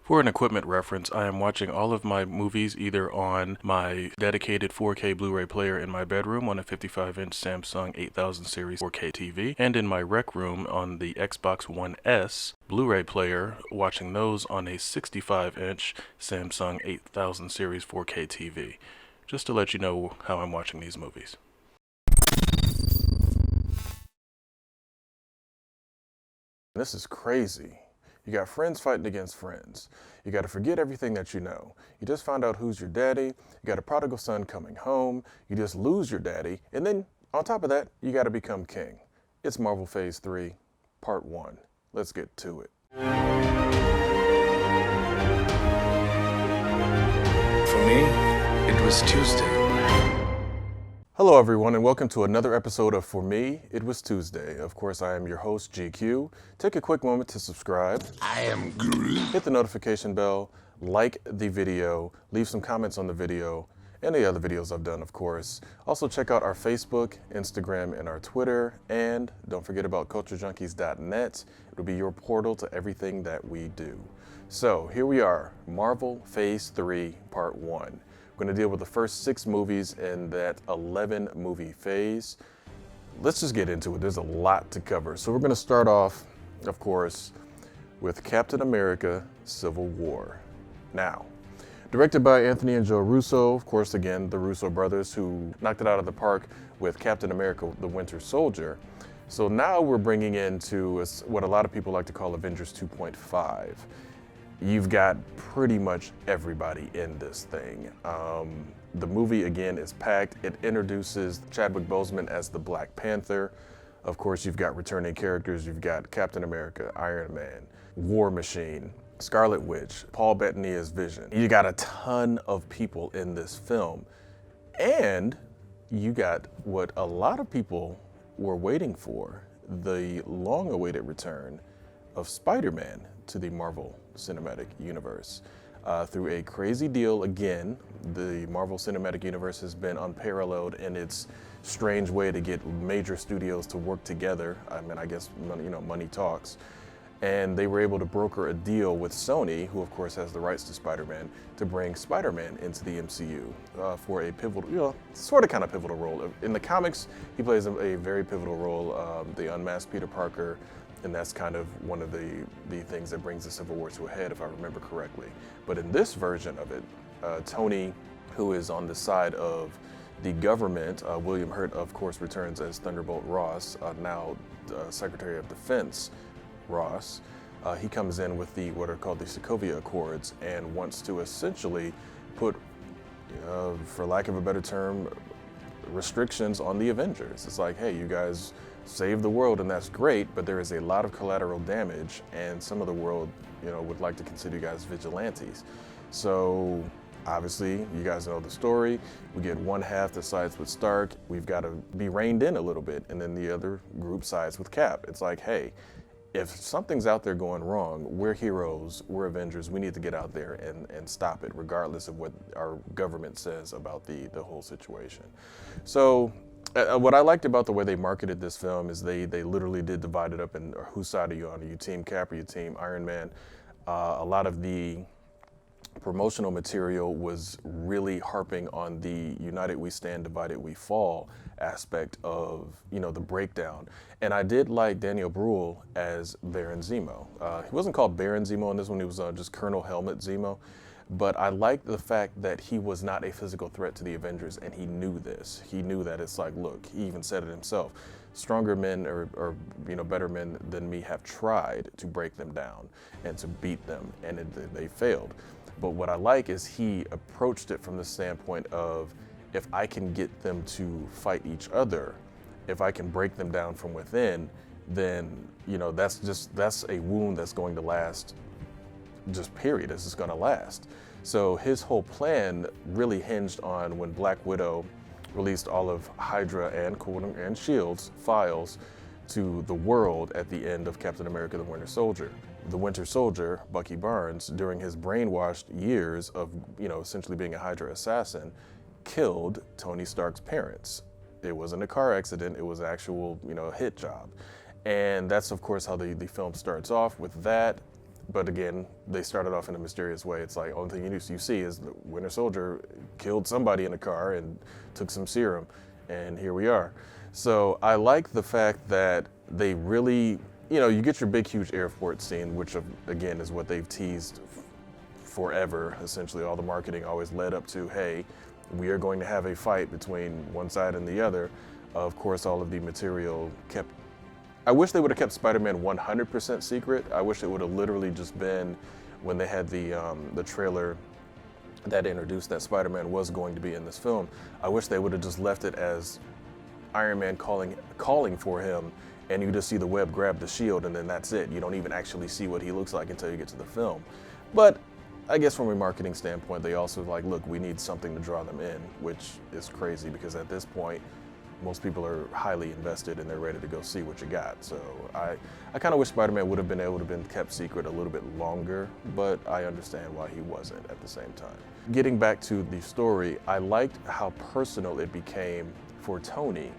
For an equipment reference, I am watching all of my movies either on my dedicated 4K Blu-ray player in my bedroom on a 55-inch Samsung 8000 series 4K TV, and in my rec room on the Xbox One S Blu-ray player, watching those on a 65-inch Samsung 8000 series 4K TV. Just to let you know how I'm watching these movies. This is crazy. You got friends fighting against friends. You got to forget everything that you know. You just found out who's your daddy. You got a prodigal son coming home. You just lose your daddy. And then on top of that, you got to become king. It's Marvel Phase 3, Part 1. Let's get to it. For me, it was Tuesday. Hello everyone and welcome to another episode of For Me, It Was Tuesday. Of course, I am your host, GQ. Take a quick moment to subscribe. I am Groot. Hit the notification bell, like the video, leave some comments on the video, and the other videos I've done, of course. Also check out our Facebook, Instagram, and our Twitter. And don't forget about culturejunkies.net. It'll be your portal to everything that we do. So here we are, Marvel Phase 3, Part 1. We're going to deal with the first 6 movies in that 11 movie phase. Let's just get into it. There's a lot to cover. So we're going to start off, of course, with Captain America: Civil War. Now, directed by Anthony and Joe Russo, of course, again, the Russo brothers who knocked it out of the park with Captain America: The Winter Soldier. So now we're bringing into what a lot of people like to call Avengers 2.5. You've got pretty much everybody in this thing. The movie, again, is packed. It introduces Chadwick Boseman as the Black Panther. Of course, you've got returning characters. You've got Captain America, Iron Man, War Machine, Scarlet Witch, Paul Bettany as Vision. You got a ton of people in this film. And you got what a lot of people were waiting for, the long-awaited return of Spider-Man to the Marvel Cinematic Universe. Through a crazy deal, again, the Marvel Cinematic Universe has been unparalleled in its strange way to get major studios to work together. I mean, I guess money talks. And they were able to broker a deal with Sony, who of course has the rights to Spider-Man, to bring Spider-Man into the MCU for a pivotal, sort of kind of pivotal role. In the comics, he plays a very pivotal role, the unmasked Peter Parker. And that's kind of one of the things that brings the Civil War to a head, if I remember correctly. But in this version of it, Tony, who is on the side of the government, William Hurt, of course, returns as Thunderbolt Ross, now Secretary of Defense Ross. He comes in with what are called the Sokovia Accords and wants to essentially put, for lack of a better term, restrictions on the Avengers. It's like, hey, you guys save the world and that's great, but there is a lot of collateral damage and some of the world, would like to consider you guys vigilantes. So obviously you guys know the story. We get one half that sides with Stark. We've got to be reined in a little bit, and then the other group sides with Cap. It's like, hey, if something's out there going wrong, we're heroes, we're Avengers, we need to get out there and stop it, regardless of what our government says about the whole situation. So what I liked about the way they marketed this film is they literally did divide it up in whose side are you on? Are you Team Cap or you Team Iron Man? A lot of the promotional material was really harping on the United We Stand, Divided We Fall aspect of, the breakdown. And I did like Daniel Bruhl as Baron Zemo. He wasn't called Baron Zemo in this one, he was just Colonel Helmut Zemo. But I liked the fact that he was not a physical threat to the Avengers, and he knew this. He knew that it's like, look, he even said it himself, stronger men or better men than me have tried to break them down and to beat them, and they failed. But what I like is he approached it from the standpoint of, if I can get them to fight each other, if I can break them down from within, then, that's a wound that's going to last, just period, it's just gonna last. So his whole plan really hinged on when Black Widow released all of Hydra and Shield's files to the world at the end of Captain America: The Winter Soldier. The Winter Soldier, Bucky Barnes, during his brainwashed years of, essentially being a Hydra assassin, killed Tony Stark's parents. It wasn't a car accident, it was an actual, hit job. And that's, of course, how the film starts off with that. But again, they started off in a mysterious way. It's like, only thing you see is the Winter Soldier killed somebody in a car and took some serum, and here we are. So I like the fact that they really, you get your big, huge airport scene, which again is what they've teased forever. Essentially, all the marketing always led up to, hey, we are going to have a fight between one side and the other. Of course, all of the material kept. I wish they would have kept Spider-Man 100% secret. I wish it would have literally just been when they had the trailer that introduced that Spider-Man was going to be in this film. I wish they would have just left it as Iron Man calling for him, and you just see the web grab the shield, and then that's it. You don't even actually see what he looks like until you get to the film. But I guess from a marketing standpoint, they also like, look, we need something to draw them in, which is crazy because at this point, most people are highly invested and they're ready to go see what you got. So I kind of wish Spider-Man would have been able to been kept secret a little bit longer, but I understand why he wasn't at the same time. Getting back to the story, I liked how personal it became for Tony,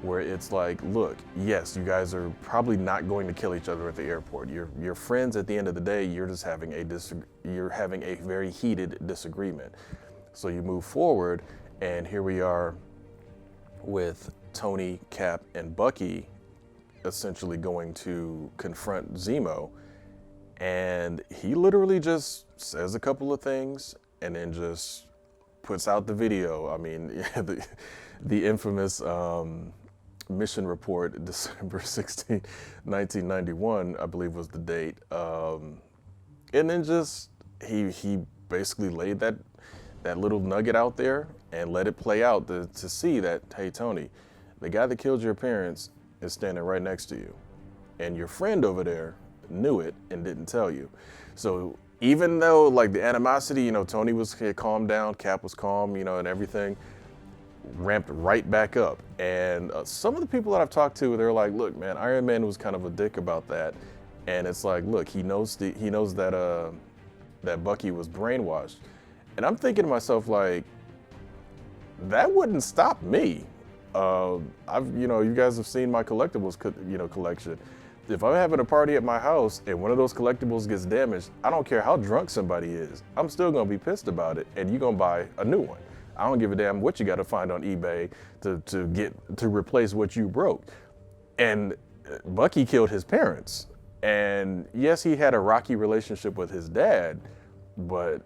where it's like, look, yes, you guys are probably not going to kill each other at the airport. You're friends at the end of the day. You're just having a very heated disagreement. So you move forward, and here we are with Tony, Cap, and Bucky essentially going to confront Zemo, and he literally just says a couple of things and then just puts out the video. I mean, the infamous mission report, December 16, 1991, I believe was the date, and then just he basically laid that little nugget out there and let it play out to see that, hey, Tony, the guy that killed your parents is standing right next to you. And your friend over there knew it and didn't tell you. So even though like the animosity, Tony was calmed down, Cap was calm, and everything ramped right back up. And some of the people that I've talked to, they're like, look, man, Iron Man was kind of a dick about that. And it's like, look, he knows that Bucky was brainwashed. And I'm thinking to myself, like, that wouldn't stop me. You guys have seen my collectibles, collection. If I'm having a party at my house and one of those collectibles gets damaged, I don't care how drunk somebody is. I'm still gonna be pissed about it, and you're gonna buy a new one. I don't give a damn what you got to find on eBay to replace what you broke. And Bucky killed his parents, and yes, he had a rocky relationship with his dad, but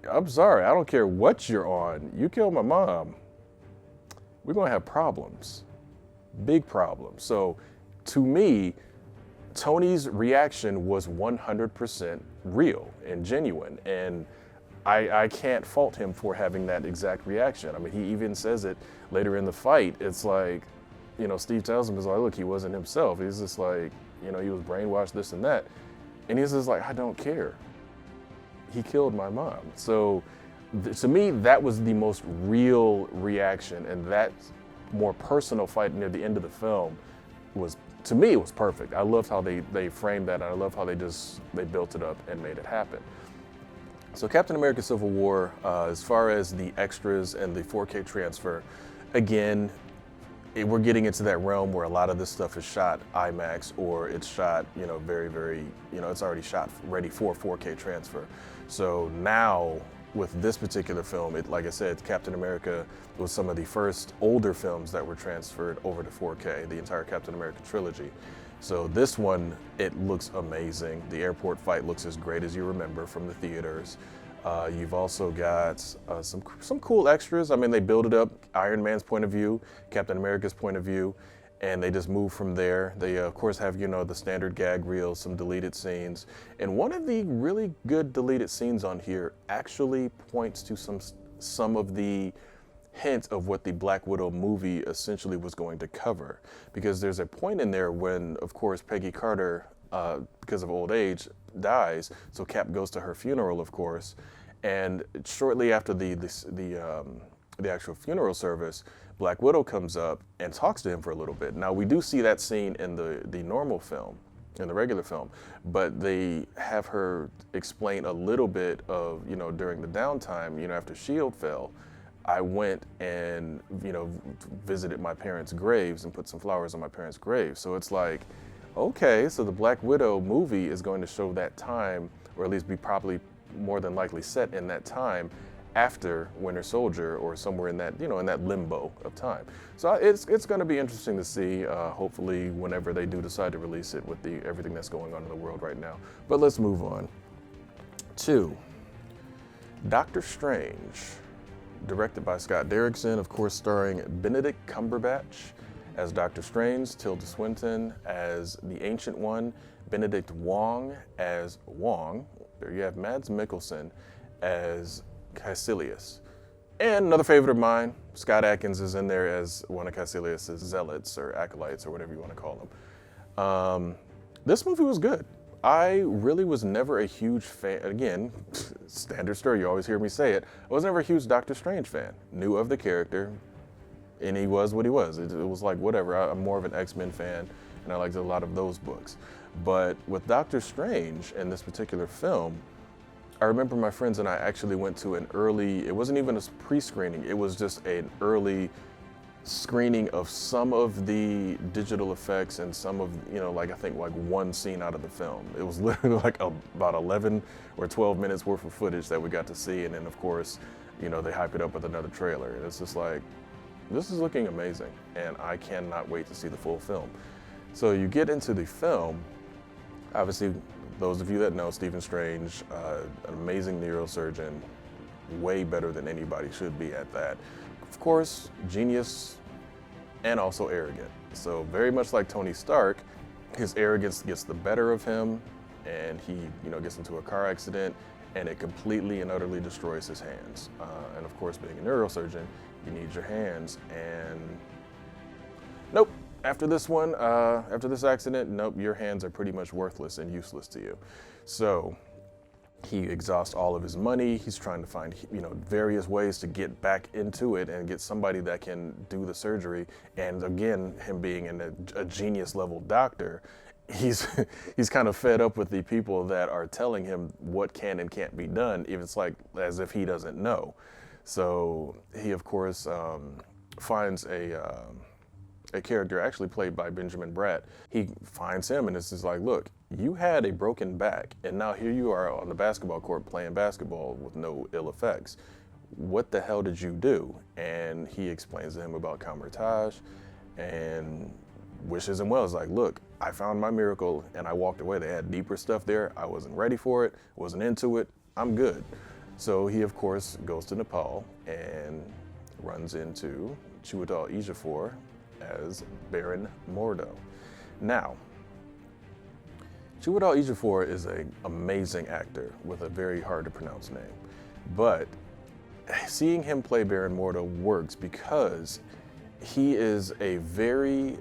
I'm sorry, I don't care what you're on. You killed my mom, we're gonna have problems, big problems. So to me, Tony's reaction was 100% real and genuine, and I can't fault him for having that exact reaction. I mean, he even says it later in the fight. It's like, Steve tells him, he's like, look, he wasn't himself. He's just like, he was brainwashed, this and that. And he's just like, I don't care. He killed my mom. So to me, that was the most real reaction, and that more personal fight near the end of the film was, to me, it was perfect. I loved how they framed that, and I love how they built it up and made it happen. So Captain America Civil War, as far as the extras and the 4K transfer, again, we're getting into that realm where a lot of this stuff is shot IMAX, or it's shot, very, very, it's already shot ready for 4K transfer. So now with this particular film, like I said, Captain America was some of the first older films that were transferred over to 4K, the entire Captain America trilogy. So this one, it looks amazing. The airport fight looks as great as you remember from the theaters. You've also got some cool extras. I mean, they build it up, Iron Man's point of view, Captain America's point of view, and they just move from there. They, of course, have, the standard gag reels, some deleted scenes. And one of the really good deleted scenes on here actually points to some of the hint of what the Black Widow movie essentially was going to cover. Because there's a point in there when, of course, Peggy Carter, because of old age, dies. So Cap goes to her funeral, of course. And shortly after the actual funeral service, Black Widow comes up and talks to him for a little bit. Now, we do see that scene in the normal film, in the regular film, but they have her explain a little bit of, during the downtime, after S.H.I.E.L.D. fell, I went and, visited my parents' graves and put some flowers on my parents' graves. So it's like, okay, so the Black Widow movie is going to show that time, or at least be probably more than likely set in that time after Winter Soldier, or somewhere in that, you know, in that limbo of time. So it's going to be interesting to see, hopefully whenever they do decide to release it with everything that's going on in the world right now. But let's move on to Doctor Strange, directed by Scott Derrickson, of course starring Benedict Cumberbatch as Doctor Strange, Tilda Swinton as the Ancient One, Benedict Wong as Wong. There you have Mads Mikkelsen as Caecilius. And another favorite of mine, Scott Adkins is in there as one of Caecilius' zealots or acolytes or whatever you want to call them. This movie was good. I really was never a huge fan. Again, standard story, you always hear me say it. I was never a huge Doctor Strange fan. Knew of the character, and he was what he was. It was like, whatever, I'm more of an X-Men fan, and I liked a lot of those books. But with Doctor Strange and this particular film, I remember my friends and I actually went to an early, it wasn't even a pre-screening, it was just an early screening of some of the digital effects and some of, you know, like I think like one scene out of the film. It was literally like about 11 or 12 minutes worth of footage that we got to see, and then of course, you know, they hype it up with another trailer. And it's just like, this is looking amazing, and I cannot wait to see the full film. So you get into the film, obviously, those of you that know, Stephen Strange, an amazing neurosurgeon, way better than anybody should be at that. Of course, genius and also arrogant. So very much like Tony Stark, his arrogance gets the better of him, and he, you know, gets into a car accident, and it completely and utterly destroys his hands. And of course, being a neurosurgeon, you need your hands, and nope. After this one, after this accident, nope, your hands are pretty much worthless and useless to you. So he exhausts all of his money. He's trying to find, you know, various ways to get back into it and get somebody that can do the surgery. And again, him being a genius level doctor, he's kind of fed up with the people that are telling him what can and can't be done, even it's like as if he doesn't know. So he, of course, finds a character actually played by Benjamin Bratt. He finds him and it's just like, look, you had a broken back, and now here you are on the basketball court playing basketball with no ill effects. What the hell did you do? And he explains to him about Cumberbatch and wishes him well. It's like, look, I found my miracle and I walked away. They had deeper stuff there. I wasn't ready for it, wasn't into it. I'm good. So he, of course, goes to Nepal and runs into Chiwetel Ejiofor as Baron Mordo. Now, Chiwetel Ejiofor is an amazing actor with a very hard to pronounce name, but seeing him play Baron Mordo works because he is a very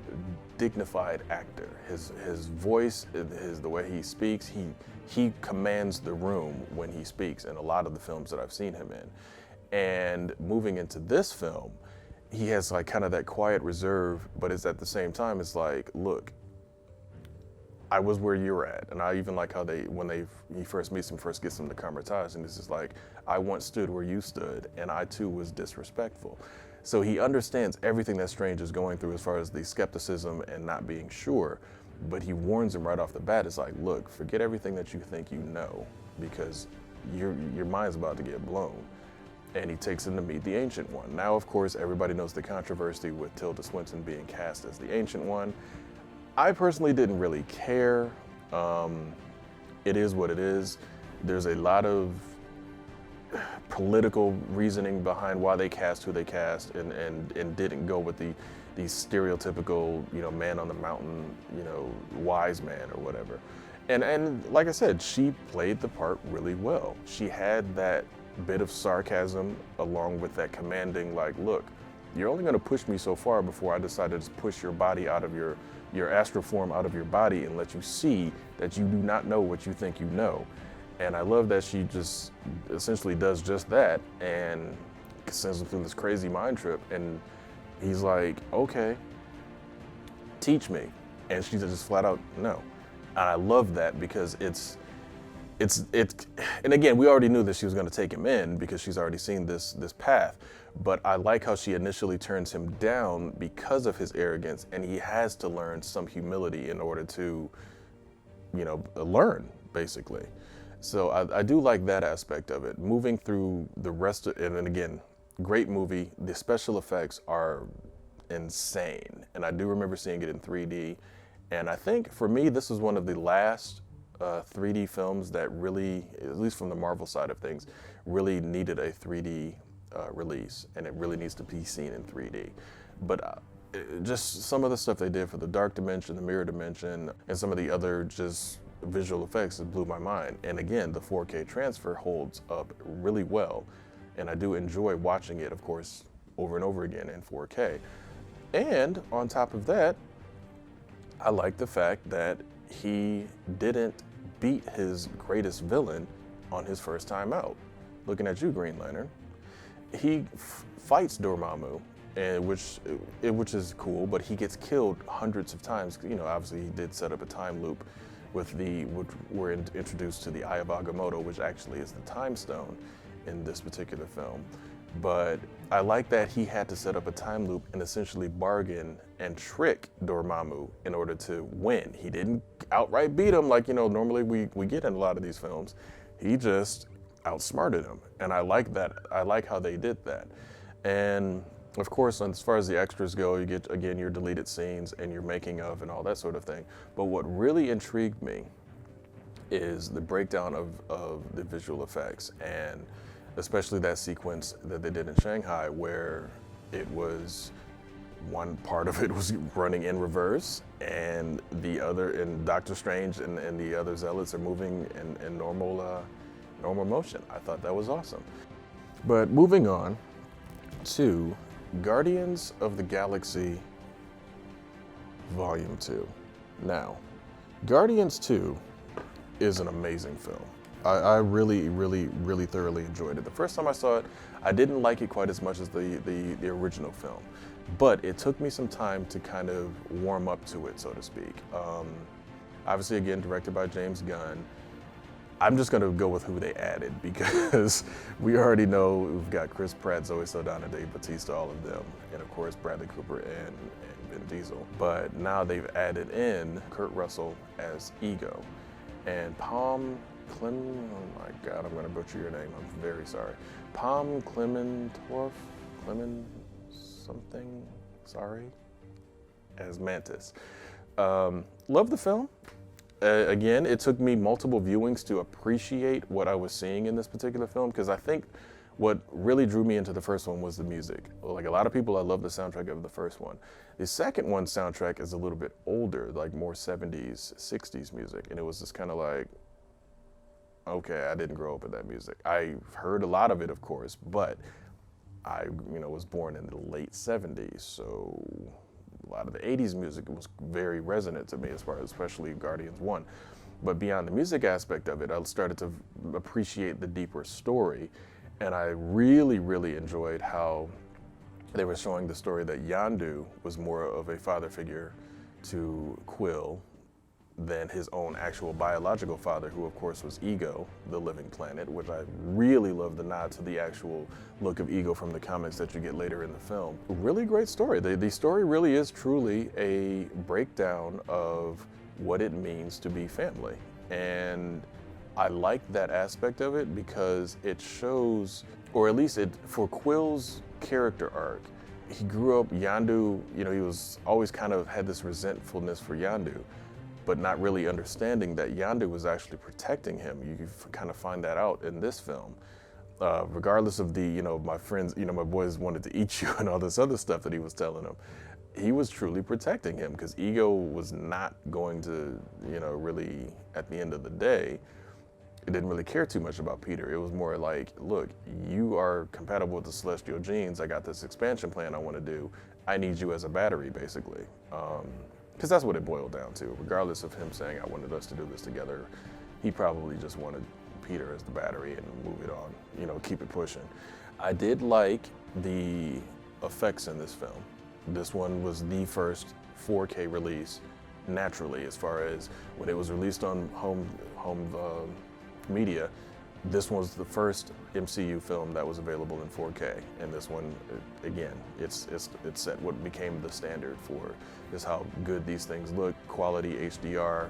dignified actor. His voice, the way he speaks, he commands the room when he speaks in a lot of the films that I've seen him in. And moving into this film, he has like kind of that quiet reserve, but it's at the same time, it's like, look, I was where you're at. And I even like how he first meets him, first gets him to Cumberbatch, and this is like, I once stood where you stood, and I too was disrespectful. So he understands everything that Strange is going through as far as the skepticism and not being sure, but he warns him right off the bat. It's like, look, forget everything that you think you know, because your mind's about to get blown. And he takes him to meet the Ancient One. Now, of course, everybody knows the controversy with Tilda Swinton being cast as the Ancient One. I personally didn't really care. It is what it is. There's a lot of political reasoning behind why they cast who they cast and didn't go with the stereotypical, you know, man on the mountain, you know, wise man or whatever. And like I said, she played the part really well. She had that bit of sarcasm along with that commanding, like, look, you're only going to push me so far before I decide to just push your body out of your astral form out of your body and let you see that you do not know what you think you know. And I love that she just essentially does just that and sends him through this crazy mind trip. And he's like, okay, teach me. And she just flat out, no. And I love that because and again, we already knew that she was going to take him in because she's already seen this path. But I like how she initially turns him down because of his arrogance, and he has to learn some humility in order to, learn, basically. So I do like that aspect of it. Moving through the rest of it, and again, great movie. The special effects are insane, and I do remember seeing it in 3D. And I think for me, this was one of the last 3D films that really, at least from the Marvel side of things, really needed a 3D release, and it really needs to be seen in 3D. But just some of the stuff they did for the dark dimension, the mirror dimension, and some of the other just visual effects, it blew my mind. And again, the 4K transfer holds up really well, and I do enjoy watching it, of course, over and over again in 4K. And on top of that, I like the fact that he didn't beat his greatest villain on his first time out. Looking at you, Green Lantern. He fights Dormammu, which is cool, but he gets killed hundreds of times. Obviously he did set up a time loop which we're introduced to the Eye of Agamotto, which actually is the time stone in this particular film. But I like that he had to set up a time loop and essentially bargain and trick Dormammu in order to win. He didn't outright beat him like, normally we get in a lot of these films. He just outsmarted him. And I like that. I like how they did that. And of course, as far as the extras go, you get, again, your deleted scenes and your making of and all that sort of thing. But what really intrigued me is the breakdown of the visual effects, and especially that sequence that they did in Shanghai where it was, one part of it was running in reverse, and the other, and Doctor Strange and the other zealots are moving in normal motion. I thought that was awesome. But moving on to Guardians of the Galaxy Volume 2. Now, Guardians 2 is an amazing film. I really, really, really thoroughly enjoyed it. The first time I saw it, I didn't like it quite as much as the original film, but it took me some time to kind of warm up to it, so to speak. Obviously, again, directed by James Gunn. I'm just going to go with who they added because we already know we've got Chris Pratt, Zoe Saldana, Dave Bautista, all of them, and of course Bradley Cooper and Vin Diesel. But now they've added in Kurt Russell as Ego, and oh my God, I'm going to butcher your name. I'm very sorry. Pom Klementorf, something, sorry, as Mantis. Love the film. Again, it took me multiple viewings to appreciate what I was seeing in this particular film, because I think what really drew me into the first one was the music. Like a lot of people, I love the soundtrack of the first one. The second one's soundtrack is a little bit older, like more 70s, 60s music, and it was just kind of like, okay, I didn't grow up with that music. I heard a lot of it, of course, but I, was born in the late 70s, so a lot of the 80s music was very resonant to me, as far as especially Guardians 1. But beyond the music aspect of it, I started to appreciate the deeper story, and I really, really enjoyed how they were showing the story that Yondu was more of a father figure to Quill than his own actual biological father, who of course was Ego, the living planet, which I really love the nod to the actual look of Ego from the comics that you get later in the film. Really great story. The story really is truly a breakdown of what it means to be family. And I like that aspect of it because it shows, or at least for Quill's character arc, he grew up, Yondu, he was always kind of had this resentfulness for Yondu, but not really understanding that Yondu was actually protecting him. You kind of find that out in this film. Regardless of the, my friends, my boys wanted to eat you and all this other stuff that he was telling him, he was truly protecting him because Ego was not going to, really, at the end of the day, it didn't really care too much about Peter. It was more like, look, you are compatible with the celestial genes. I got this expansion plan I want to do. I need you as a battery, basically. Because that's what it boiled down to. Regardless of him saying, I wanted us to do this together, he probably just wanted Peter as the battery and move it on, keep it pushing. I did like the effects in this film. This one was the first 4K release naturally, as far as when it was released on home media, this was the first MCU film that was available in 4K, and this one, again, it's set what became the standard for is how good these things look, quality, HDR,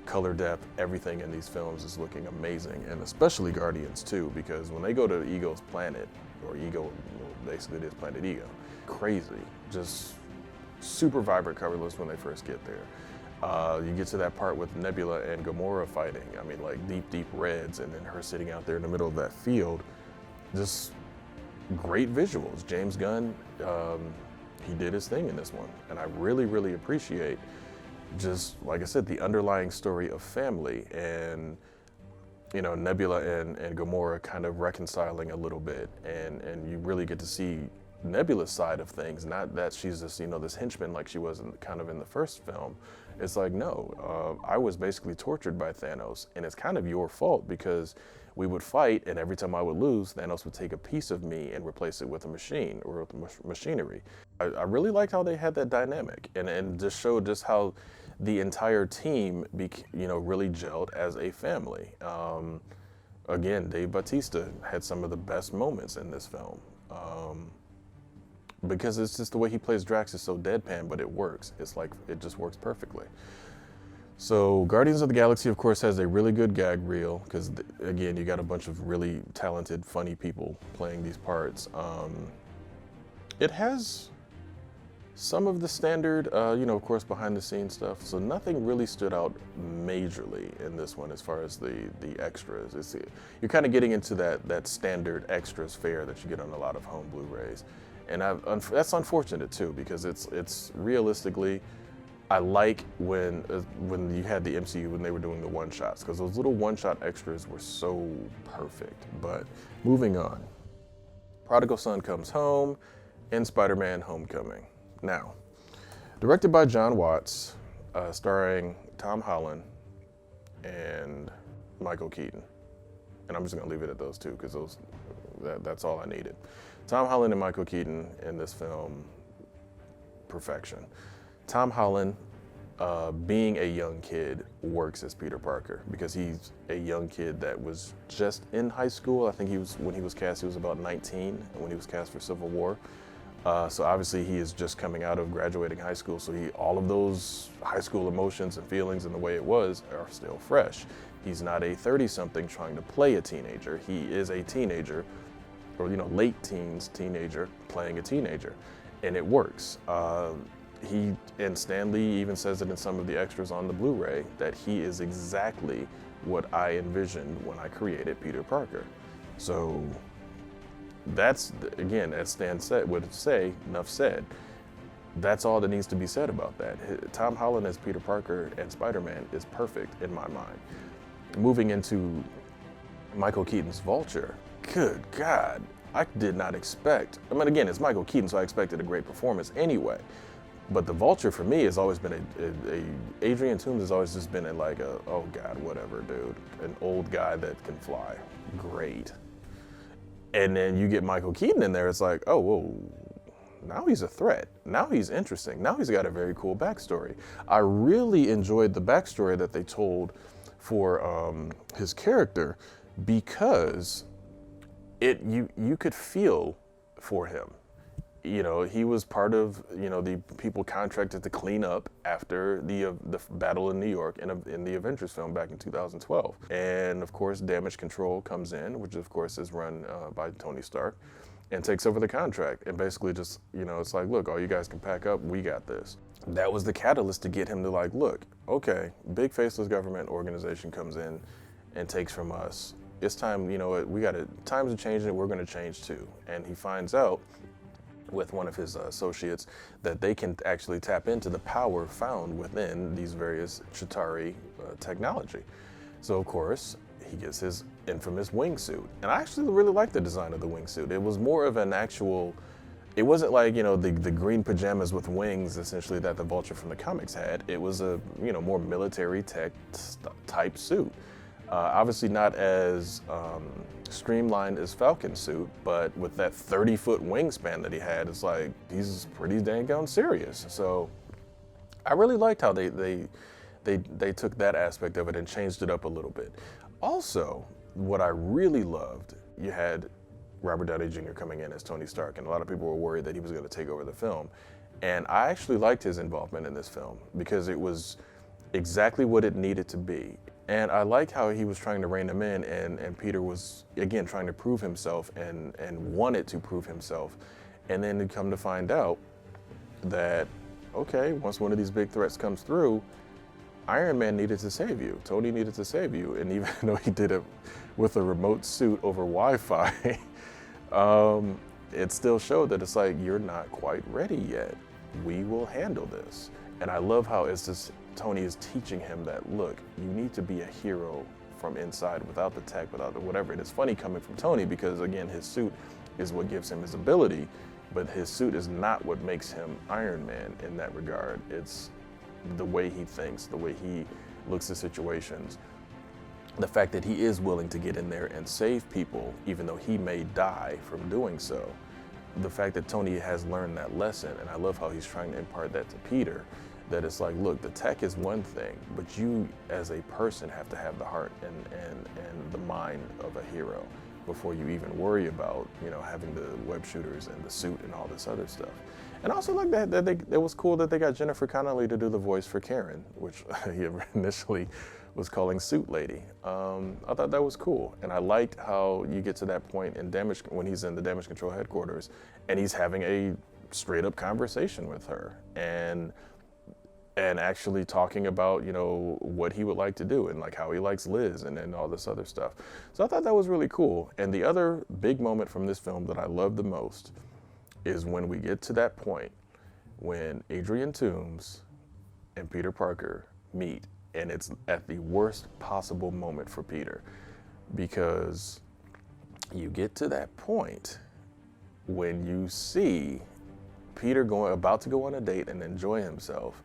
color depth, everything in these films is looking amazing, and especially Guardians too, because when they go to Ego's planet, or Ego, basically it is Planet Ego, crazy, just super vibrant colorless when they first get there. You get to that part with Nebula and Gamora fighting, I mean like deep reds, and then her sitting out there in the middle of that field, just great visuals. James Gunn, he did his thing in this one, and I really appreciate just, like I said, the underlying story of family and, you know, Nebula and Gamora kind of reconciling a little bit, and you really get to see Nebula's side of things, not that she's this, you know, this henchman like she was kind of in the first film. It's like, no, I was basically tortured by Thanos, and it's kind of your fault because we would fight, and every time I would lose, Thanos would take a piece of me and replace it with a machine or with machinery. I really liked how they had that dynamic, and just showed just how the entire team, you know, really gelled as a family. Again, Dave Bautista had some of the best moments in this film. Because it's just the way he plays Drax is so deadpan, but it works. It's like, it just works perfectly. So Guardians of the Galaxy, of course, has a really good gag reel, because again, you got a bunch of really talented, funny people playing these parts. It has some of the standard, you know, of course, behind the scenes stuff. So nothing really stood out majorly in this one as far as the extras. You're kind of getting into that standard extras fare that you get on a lot of home Blu-rays. And that's unfortunate too, because it's realistically, I like when you had the MCU when they were doing the one-shots, because those little one-shot extras were so perfect. But moving on, Prodigal Son comes home and Spider-Man: Homecoming. Now, directed by John Watts, starring Tom Holland and Michael Keaton. And I'm just gonna leave it at those two, because that's all I needed. Tom Holland and Michael Keaton in this film, perfection. Tom Holland, being a young kid, works as Peter Parker because he's a young kid that was just in high school. I think when he was cast, he was about 19 when he was cast for Civil War. So obviously he is just coming out of graduating high school, so all of those high school emotions and feelings and the way it was are still fresh. He's not a 30-something trying to play a teenager. He is a teenager, or, you know, late teens teenager playing a teenager, and it works. And Stan Lee even says it in some of the extras on the Blu-ray that he is exactly what I envisioned when I created Peter Parker. So that's, again, as Stan would say, enough said. That's all that needs to be said about that. Tom Holland as Peter Parker and Spider-Man is perfect in my mind. Moving into Michael Keaton's Vulture, good God, I did not expect, I mean, again, it's Michael Keaton, so I expected a great performance anyway. But the Vulture for me has always been Adrian Toomes has always just been oh God, whatever, dude. An old guy that can fly, great. And then you get Michael Keaton in there, it's like, oh, whoa, now he's a threat. Now he's interesting. Now he's got a very cool backstory. I really enjoyed the backstory that they told for his character, because you could feel for him. You know, he was part of, you know, the people contracted to clean up after the battle in New York in the Avengers film back in 2012. And of course, Damage Control comes in, which of course is run by Tony Stark, and takes over the contract. And basically just, you know, it's like, look, all you guys can pack up, we got this. That was the catalyst to get him to like, look, okay, big faceless government organization comes in and takes from us. It's time, you know, times are changing, we're gonna change too. And he finds out with one of his associates that they can actually tap into the power found within these various Chitauri technology. So of course, he gets his infamous wingsuit. And I actually really like the design of the wingsuit. It was more of an actual, it wasn't like, you know, the green pajamas with wings essentially that the Vulture from the comics had. It was a, you know, more military tech type suit. Obviously not as streamlined as Falcon's suit, but with that 30-foot wingspan that he had, it's like, he's pretty dang on serious. So I really liked how they took that aspect of it and changed it up a little bit. Also, what I really loved, you had Robert Downey Jr. coming in as Tony Stark, and a lot of people were worried that he was going to take over the film. And I actually liked his involvement in this film because it was exactly what it needed to be. And I liked how he was trying to rein him in, and Peter was, again, trying to prove himself and wanted to prove himself. And then to come to find out that, okay, once one of these big threats comes through, Iron Man needed to save you. Tony needed to save you. And even though he did it with a remote suit over Wi-Fi, it still showed that it's like, you're not quite ready yet. We will handle this. And I love how it's just, Tony is teaching him that, look, you need to be a hero from inside without the tech, without the whatever. And it's funny coming from Tony because, again, his suit is what gives him his ability, but his suit is not what makes him Iron Man in that regard. It's the way he thinks, the way he looks at situations, the fact that he is willing to get in there and save people, even though he may die from doing so. The fact that Tony has learned that lesson, and I love how he's trying to impart that to Peter, that it's like, look, the tech is one thing, but you as a person have to have the heart and the mind of a hero before you even worry about, you know, having the web shooters and the suit and all this other stuff. And also like that it was cool that they got Jennifer Connelly to do the voice for Karen, which he initially was calling Suit Lady. I thought that was cool. And I liked how you get to that point in when he's in the damage control headquarters and he's having a straight up conversation with her and actually talking about, you know, what he would like to do and like how he likes Liz and all this other stuff. So I thought that was really cool. And the other big moment from this film that I love the most is when we get to that point when Adrian Toomes and Peter Parker meet, and it's at the worst possible moment for Peter, because you get to that point when you see Peter about to go on a date and enjoy himself,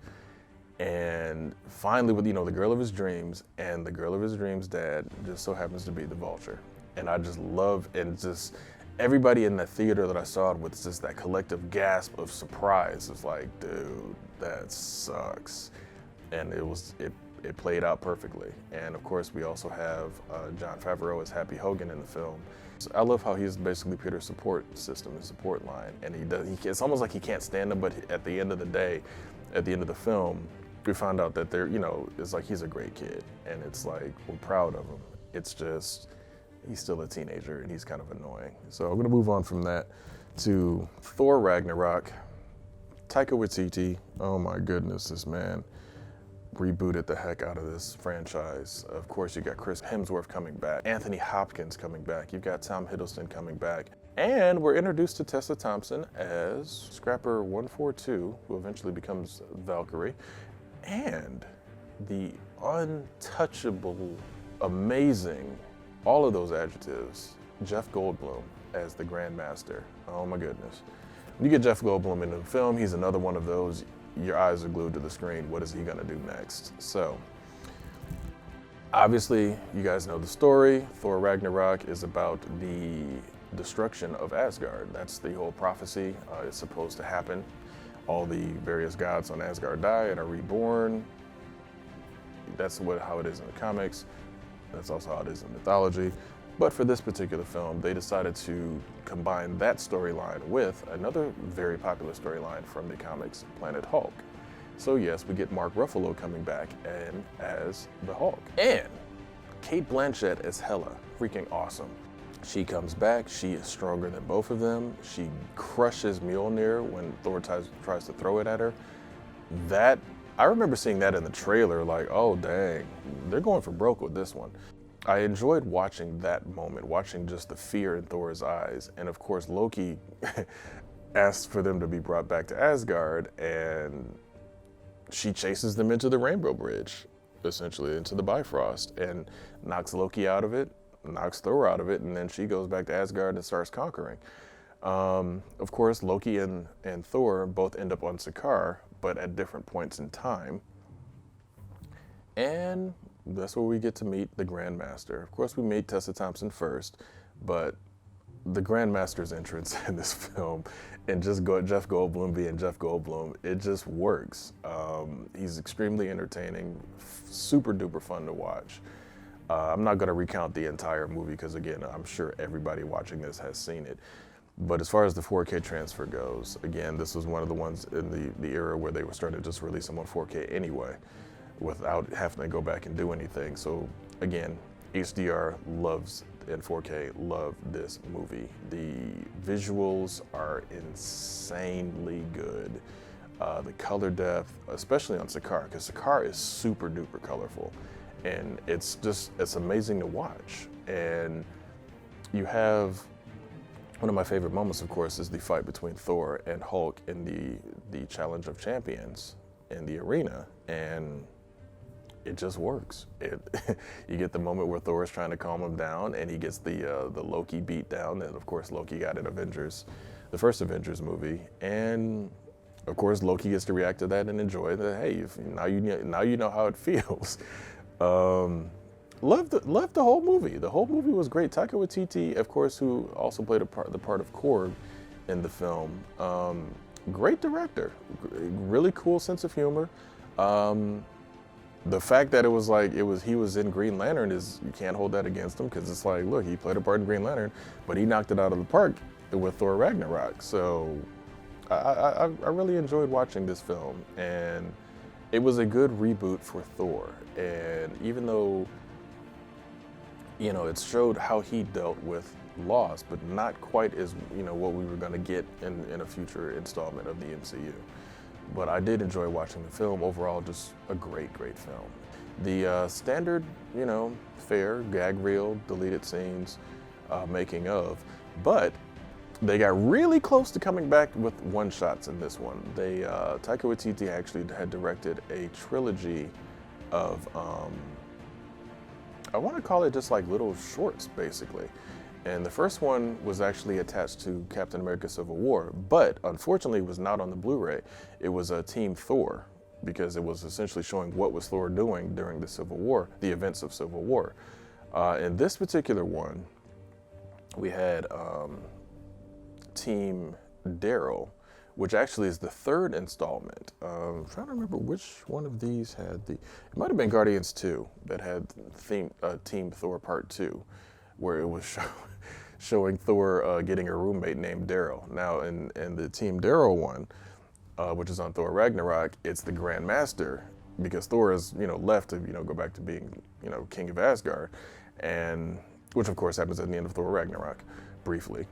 and finally with, you know, the girl of his dreams, and the girl of his dreams' dad just so happens to be the Vulture. And I just love, and just everybody in the theater that I saw it with, just that collective gasp of surprise. It's like, dude, that sucks. And it played out perfectly. And of course, we also have Jon Favreau as Happy Hogan in the film. So I love how he's basically Peter's support system, his support line. And it's almost like he can't stand him, but at the end of the day, at the end of the film, we found out that they're, you know, it's like he's a great kid. And it's like, we're proud of him. It's just, he's still a teenager and he's kind of annoying. So I'm gonna move on from that to Thor Ragnarok. Taika Waititi, oh my goodness, this man rebooted the heck out of this franchise. Of course, you got Chris Hemsworth coming back, Anthony Hopkins coming back, you've got Tom Hiddleston coming back, and we're introduced to Tessa Thompson as Scrapper 142, who eventually becomes Valkyrie, and the untouchable, amazing, all of those adjectives, Jeff Goldblum as the Grandmaster. Oh my goodness. When you get Jeff Goldblum in the film, he's another one of those, your eyes are glued to the screen. What is he gonna do next? So, obviously, you guys know the story. Thor Ragnarok is about the destruction of Asgard. That's the whole prophecy. It's supposed to happen. All the various gods on Asgard die and are reborn. That's how it is in the comics. That's also how it is in mythology. But for this particular film, they decided to combine that storyline with another very popular storyline from the comics, Planet Hulk. So yes, we get Mark Ruffalo coming back as the Hulk. And Cate Blanchett as Hela, freaking awesome. She comes back, she is stronger than both of them. She crushes Mjolnir when Thor tries to throw it at her. I remember seeing that in the trailer, like, oh dang, they're going for broke with this one. I enjoyed watching that moment, watching just the fear in Thor's eyes. And of course, Loki asked for them to be brought back to Asgard, and she chases them into the Rainbow Bridge, essentially into the Bifrost, and knocks Loki out of it, knocks Thor out of it, and then she goes back to Asgard and starts conquering. Of course, Loki and Thor both end up on Sakaar, but at different points in time. And that's where we get to meet the Grandmaster. Of course, we meet Tessa Thompson first, but the Grandmaster's entrance in this film and just Jeff Goldblum being Jeff Goldblum, it just works. He's extremely entertaining, super duper fun to watch. I'm not going to recount the entire movie because, again, I'm sure everybody watching this has seen it. But as far as the 4K transfer goes, again, this was one of the ones in the era where they were starting to just release them on 4K anyway, without having to go back and do anything. So again, HDR loves and 4K love this movie. The visuals are insanely good. The color depth, especially on Sakaar, because Sakaar is super duper colorful, and it's amazing to watch. And you have one of my favorite moments, of course, is the fight between Thor and Hulk in the Challenge of Champions in the arena, and it just works. You get the moment where Thor is trying to calm him down, and he gets the Loki beat down that, of course, Loki got in the first Avengers movie, and of course, Loki gets to react to that and enjoy that. Hey, now you know how it feels. Loved the whole movie. The whole movie was great. Taika Waititi, of course, who also played the part of Korg in the film. Great director. Really cool sense of humor. The fact that he was in Green Lantern is, you can't hold that against him, because it's like, look, he played a part in Green Lantern, but he knocked it out of the park with Thor Ragnarok. So I really enjoyed watching this film, and it was a good reboot for Thor. And even though, you know, it showed how he dealt with loss, but not quite as, you know, what we were going to get in a future installment of the MCU. But I did enjoy watching the film. Overall, just a great film. The standard, you know, fare, gag reel, deleted scenes, making of, but they got really close to coming back with one-shots in this one. Taika Waititi actually had directed a trilogy of, I want to call it just like little shorts, basically. And the first one was actually attached to Captain America Civil War, but unfortunately it was not on the Blu-ray. It was a Team Thor, because it was essentially showing what was Thor doing during the Civil War, the events of Civil War. In this particular one, we had Team Daryl, which actually is the third installment. I'm trying to remember which one of these had it might have been Guardians 2 that had Team Thor Part 2, where it was showing Thor getting a roommate named Daryl. Now, in the Team Daryl one, which is on Thor Ragnarok, it's the Grand Master, because Thor is, you know, left to, you know, go back to being, you know, King of Asgard, and which of course happens at the end of Thor Ragnarok, briefly.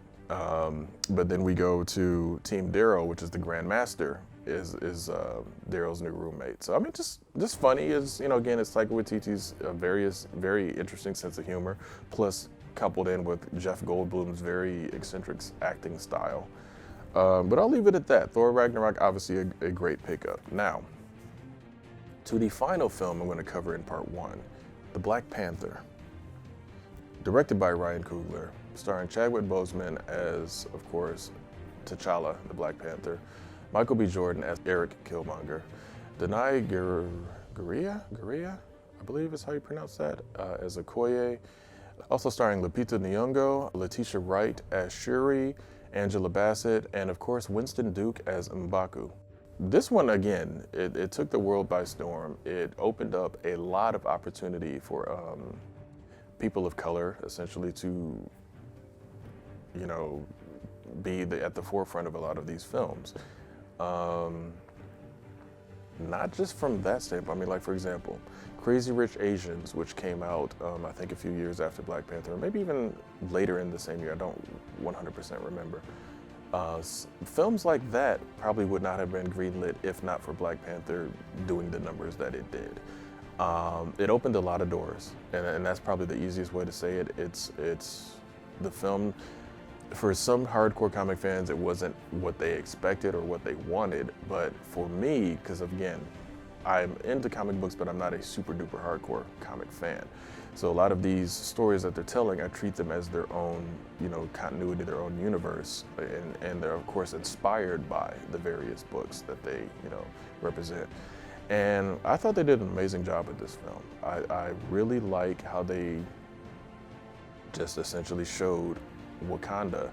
But then we go to Team Daryl, which is the Grand Master, is Daryl's new roommate. So I mean, just funny. Is, you know, again, it's Taika Waititi's very interesting sense of humor, plus coupled in with Jeff Goldblum's very eccentric acting style. But I'll leave it at that. Thor Ragnarok, obviously a great pickup. Now, to the final film I'm going to cover in part 1, The Black Panther, directed by Ryan Coogler, starring Chadwick Boseman as, of course, T'Challa, the Black Panther, Michael B. Jordan as Eric Killmonger, Downey Guerrilla, I believe is how you pronounce that, as Okoye, also starring Lupita Nyong'o, Letitia Wright as Shuri, Angela Bassett, and of course Winston Duke as M'Baku. This one, again, it took the world by storm. It opened up a lot of opportunity for people of color, essentially, to, you know, be at the forefront of a lot of these films. Not just from that standpoint. I mean, like, for example, Crazy Rich Asians, which came out, I think, a few years after Black Panther, or maybe even later in the same year. I don't 100% remember. Films like that probably would not have been greenlit if not for Black Panther doing the numbers that it did. It opened a lot of doors, and that's probably the easiest way to say it. It's the film. For some hardcore comic fans, it wasn't what they expected or what they wanted, but for me, because again, I'm into comic books, but I'm not a super duper hardcore comic fan. So a lot of these stories that they're telling, I treat them as their own, you know, continuity, their own universe, and they're of course inspired by the various books that they, you know, represent. And I thought they did an amazing job with this film. I really like how they just essentially showed Wakanda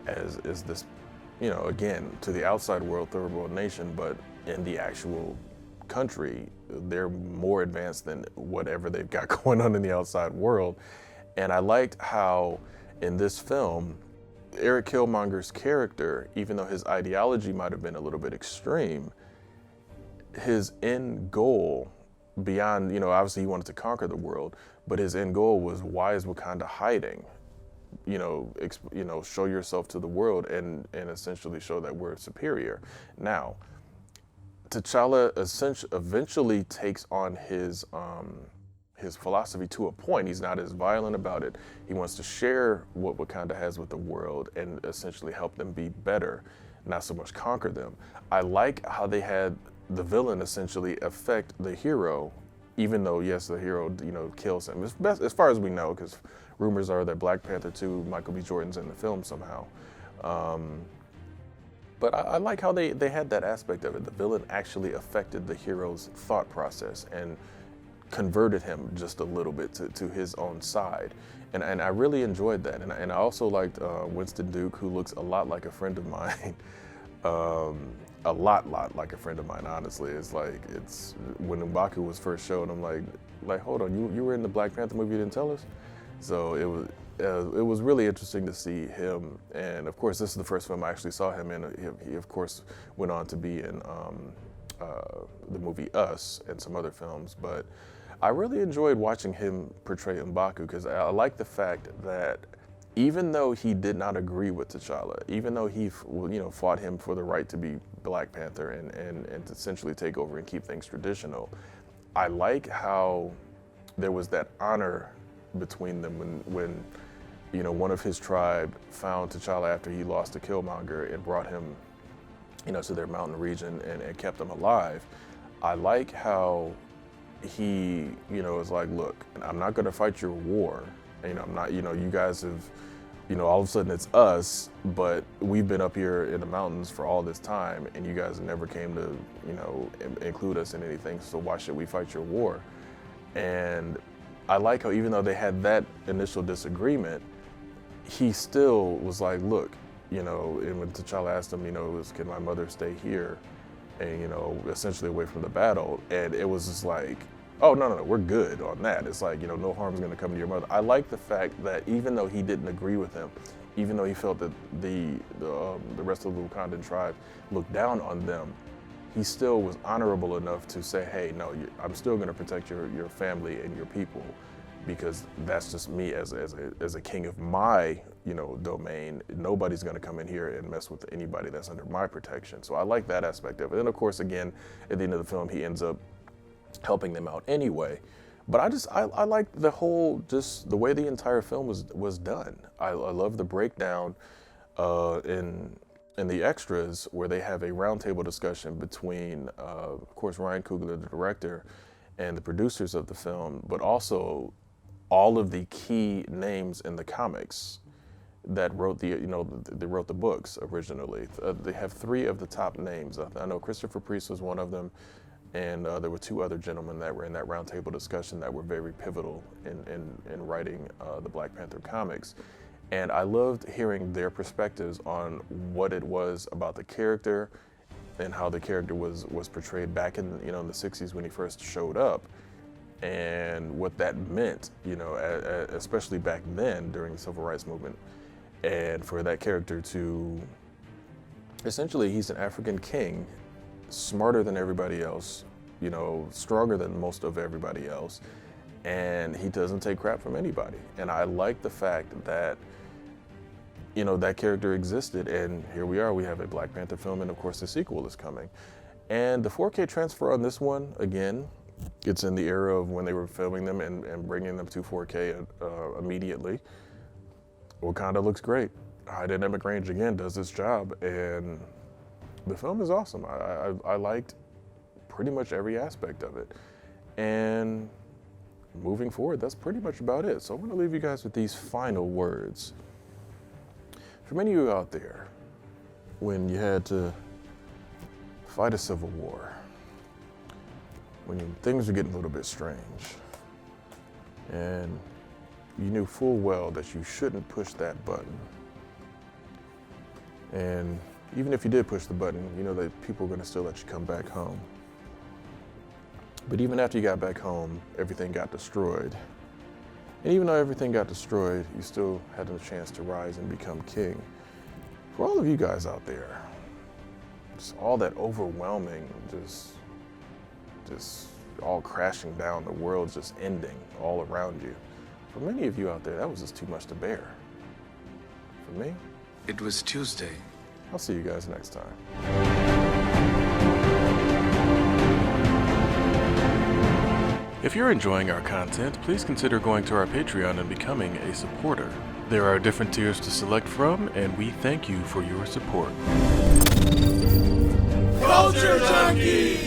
as this, you know, again, to the outside world, third world nation, but in the actual country. They're more advanced than whatever they've got going on in the outside world. And I liked how in this film, Eric Killmonger's character, even though his ideology might have been a little bit extreme, his end goal, beyond, obviously he wanted to conquer the world, but his end goal was, why is Wakanda hiding? Show yourself to the world and essentially show that we're superior. Now, T'Challa eventually takes on his philosophy to a point. He's not as violent about it. He wants to share what Wakanda has with the world and essentially help them be better, not so much conquer them. I like how they had the villain essentially affect the hero, even though, yes, the hero, kills him. As far as we know, because rumors are that Black Panther 2, Michael B. Jordan's in the film somehow. But I like how they had that aspect of it. The villain actually affected the hero's thought process and converted him just a little bit to his own side. And I really enjoyed that. And I also liked Winston Duke, who looks a lot like a friend of mine. A lot like a friend of mine, honestly. It's when M'Baku was first shown, I'm like, hold on, you were in the Black Panther movie, you didn't tell us? So it was really interesting to see him. And of course, this is the first film I actually saw him in. He of course went on to be in the movie Us and some other films, but I really enjoyed watching him portray M'Baku, because I like the fact that even though he did not agree with T'Challa, even though he fought him for the right to be Black Panther and to essentially take over and keep things traditional, I like how there was that honor between them when one of his tribe found T'Challa after he lost to Killmonger and brought him to their mountain region and kept him alive. I like how he is like, look, I'm not going to fight your war. I'm not, you guys have, all of a sudden it's us, but we've been up here in the mountains for all this time, and you guys never came to, include us in anything, so why should we fight your war? And I like how even though they had that initial disagreement, he still was like, look, and when T'Challa asked him, can my mother stay here and, essentially away from the battle? And it was just like, oh, no, we're good on that. It's like, no harm's gonna come to your mother. I like the fact that even though he didn't agree with him, even though he felt that the rest of the Wakandan tribe looked down on them, he still was honorable enough to say, hey, no, I'm still gonna protect your family and your people, because that's just me as a king of my domain. Nobody's going to come in here and mess with anybody that's under my protection. So I like that aspect of it. And of course, again, at the end of the film, he ends up helping them out anyway. But I like the whole, just the way the entire film was done. I love the breakdown in the extras, where they have a roundtable discussion between, of course, Ryan Coogler, the director, and the producers of the film, but also all of the key names in the comics that wrote they wrote the books originally. They have 3 of the top names. I know Christopher Priest was one of them, and there were 2 other gentlemen that were in that roundtable discussion that were very pivotal in writing the Black Panther comics. And I loved hearing their perspectives on what it was about the character and how the character was portrayed back in in the 60s when he first showed up, and what that meant, especially back then during the Civil Rights Movement. And for that character to, essentially, he's an African king, smarter than everybody else, stronger than most of everybody else, and he doesn't take crap from anybody. And I like the fact that, that character existed, and here we are, we have a Black Panther film, and of course the sequel is coming. And the 4K transfer on this one, again, it's in the era of when they were filming them and bringing them to 4K immediately. Wakanda looks great. High dynamic range, again, does its job, and the film is awesome. I liked pretty much every aspect of it. And moving forward, that's pretty much about it. So I'm gonna leave you guys with these final words. For many of you out there, when you had to fight a civil war, when things were getting a little bit strange, and you knew full well that you shouldn't push that button, and even if you did push the button, that people were going to still let you come back home. But even after you got back home, everything got destroyed. And even though everything got destroyed, you still had a chance to rise and become king. For all of you guys out there, just all that overwhelming, just all crashing down, the world's just ending all around you. For many of you out there, that was just too much to bear. For me, It was Tuesday. I'll see you guys next time. If you're enjoying our content, please consider going to our Patreon and becoming a supporter. There are different tiers to select from, and we thank you for your support. Culture Junkies!